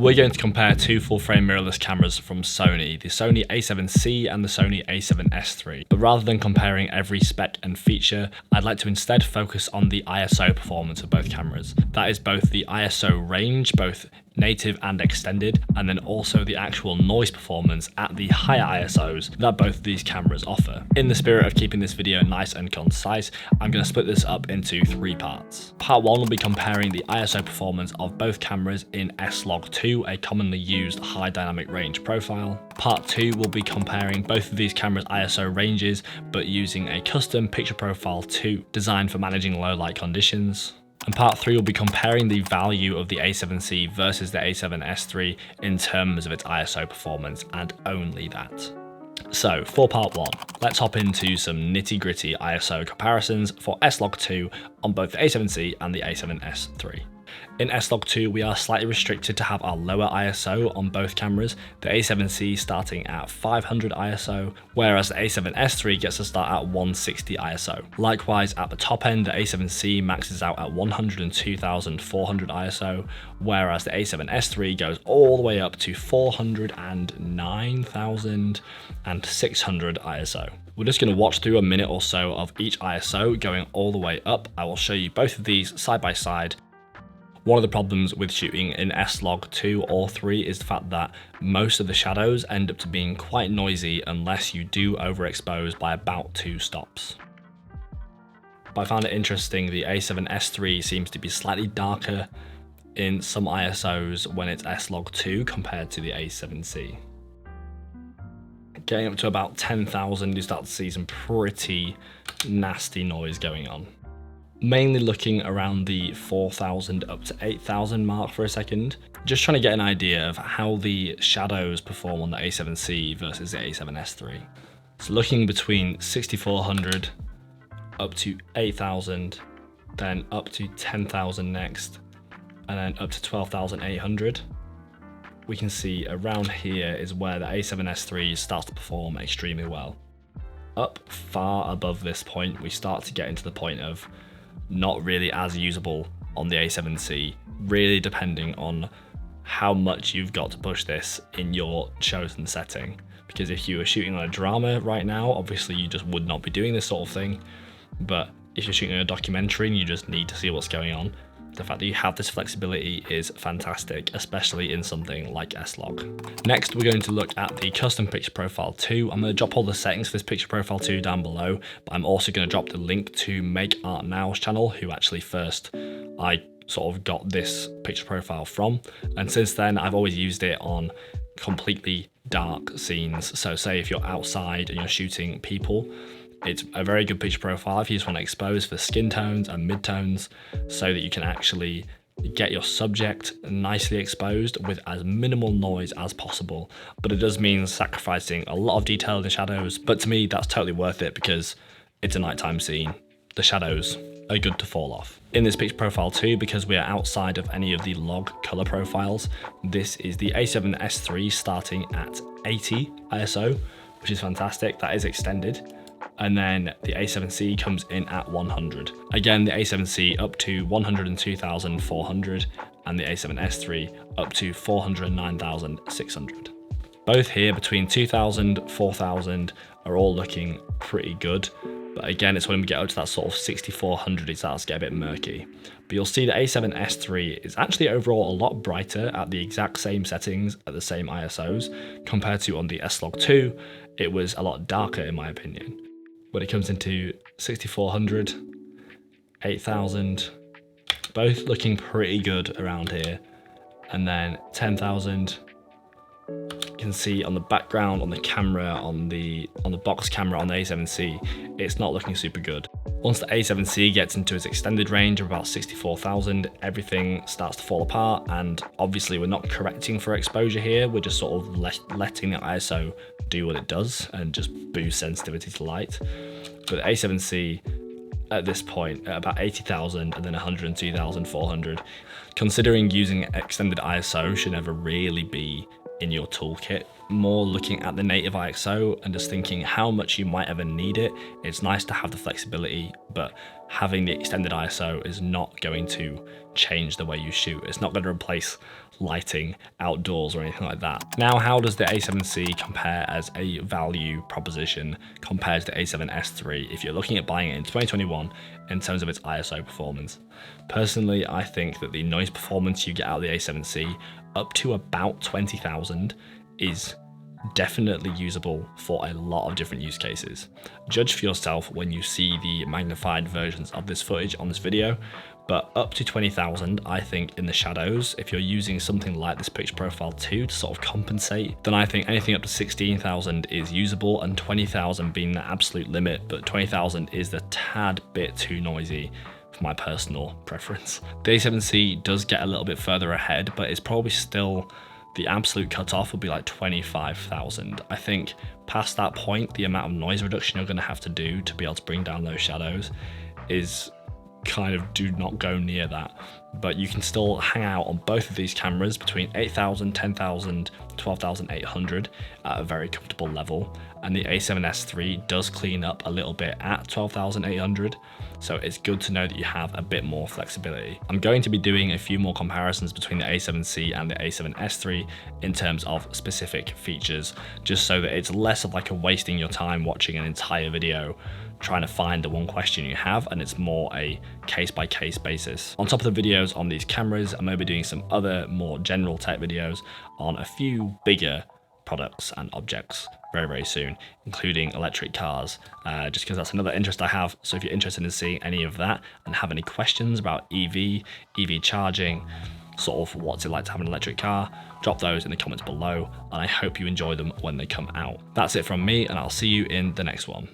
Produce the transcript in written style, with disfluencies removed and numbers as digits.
We're going to compare two full-frame mirrorless cameras from Sony, the Sony A7C and the Sony A7S III. But rather than comparing every spec and feature, I'd like to instead focus on the ISO performance of both cameras. That is both the ISO range, both native and extended, and then also the actual noise performance at the higher ISOs that both of these cameras offer. In the spirit of keeping this video nice and concise, I'm going to split this up into 3 parts. Part 1 will be comparing the ISO performance of both cameras in S-Log2, a commonly used high dynamic range profile. Part 2 will be comparing both of these cameras' ISO ranges, but using a custom picture profile 2 designed for managing low light conditions. And part 3 will be comparing the value of the A7C versus the A7S III in terms of its ISO performance, and only that. So for part 1, let's hop into some nitty-gritty ISO comparisons for S-Log2 on both the A7C and the A7S III. In S-Log2, we are slightly restricted to have our lower ISO on both cameras, the A7C starting at 500 ISO, whereas the A7S III gets to start at 160 ISO. Likewise, at the top end, the A7C maxes out at 102,400 ISO, whereas the A7S III goes all the way up to 409,600 ISO. We're just going to watch through a minute or so of each ISO going all the way up. I will show you both of these side by side. One of the problems with shooting in S-Log2 or 3 is the fact that most of the shadows end up to being quite noisy unless you do overexpose by about 2 stops. But I found it interesting, the A7S III seems to be slightly darker in some ISOs when it's S-Log2 compared to the A7C. Getting up to about 10,000, you start to see some pretty nasty noise going on. Mainly looking around the 4,000 up to 8,000 mark for a second. Just trying to get an idea of how the shadows perform on the A7C versus the A7S III. So looking between 6,400 up to 8,000, then up to 10,000 next, and then up to 12,800. We can see around here is where the A7S III starts to perform extremely well. Up far above this point, we start to get into the point of not really as usable on the A7C, really depending on how much you've got to push this in your chosen setting. Because if you were shooting on a drama right now, obviously you just would not be doing this sort of thing. But if you're shooting a documentary and you just need to see what's going on, the fact that you have this flexibility is fantastic, especially in something like S-Log. Next, we're going to look at the custom picture profile 2. I'm going to drop all the settings for this picture profile 2 down below, but I'm also going to drop the link to Make Art Now's channel, who actually first I sort of got this picture profile from. And since then, I've always used it on completely dark scenes. So say if you're outside and you're shooting people, it's a very good picture profile if you just want to expose for skin tones and midtones so that you can actually get your subject nicely exposed with as minimal noise as possible. But it does mean sacrificing a lot of detail in the shadows, but to me that's totally worth it because it's a nighttime scene. The shadows are good to fall off. In this picture profile 2, because we are outside of any of the log color profiles, this is the A7S III starting at 80 ISO, which is fantastic. That is extended. And then the A7C comes in at 100. Again, the A7C up to 102,400 and the A7S III up to 409,600. Both here between 2,000, 4,000 are all looking pretty good. But again, it's when we get up to that sort of 6,400, it starts to get a bit murky. But you'll see the A7S III is actually overall a lot brighter at the exact same settings at the same ISOs compared to on the S-Log2, it was a lot darker in my opinion. When it comes into 6,400, 8,000, both looking pretty good around here. And then 10,000, you can see on the background, on the camera, on the box camera on the A7C, it's not looking super good. Once the A7C gets into its extended range of about 64,000, everything starts to fall apart, and obviously we're not correcting for exposure here, we're just sort of letting the ISO do what it does and just boost sensitivity to light. But the A7C at this point at about 80,000 and then 102,400, considering using extended ISO should never really be in your toolkit, more looking at the native ISO and just thinking how much you might ever need it. It's nice to have the flexibility, but having the extended ISO is not going to change the way you shoot. It's not going to replace lighting outdoors or anything like that. Now, how does the A7C compare as a value proposition compared to the A7S III if you're looking at buying it in 2021 in terms of its ISO performance? Personally, I think that the noise performance you get out of the A7C up to about 20,000 is definitely usable for a lot of different use cases. Judge for yourself when you see the magnified versions of this footage on this video, but up to 20,000, I think in the shadows, if you're using something like this picture profile 2 to sort of compensate, then I think anything up to 16,000 is usable, and 20,000 being the absolute limit, but 20,000 is the tad bit too noisy for my personal preference. The A7C does get a little bit further ahead, but it's probably still the absolute cutoff will be like 25,000. I think past that point, the amount of noise reduction you're going to have to do to be able to bring down those shadows is kind of do not go near that. But you can still hang out on both of these cameras between 8,000, 10,000, 12,800 at a very comfortable level. And the A7S III does clean up a little bit at 12,800. So it's good to know that you have a bit more flexibility. I'm going to be doing a few more comparisons between the A7C and the A7S III in terms of specific features, just so that it's less of like a wasting your time watching an entire video trying to find the one question you have, and it's more a case-by-case basis. On top of the videos on these cameras, I'm going to be doing some other more general tech videos on a few bigger products and objects very, very soon, including electric cars, just because that's another interest I have. So if you're interested in seeing any of that and have any questions about EV charging, sort of what's it like to have an electric car, drop those in the comments below, and I hope you enjoy them when they come out. That's it from me, and I'll see you in the next one.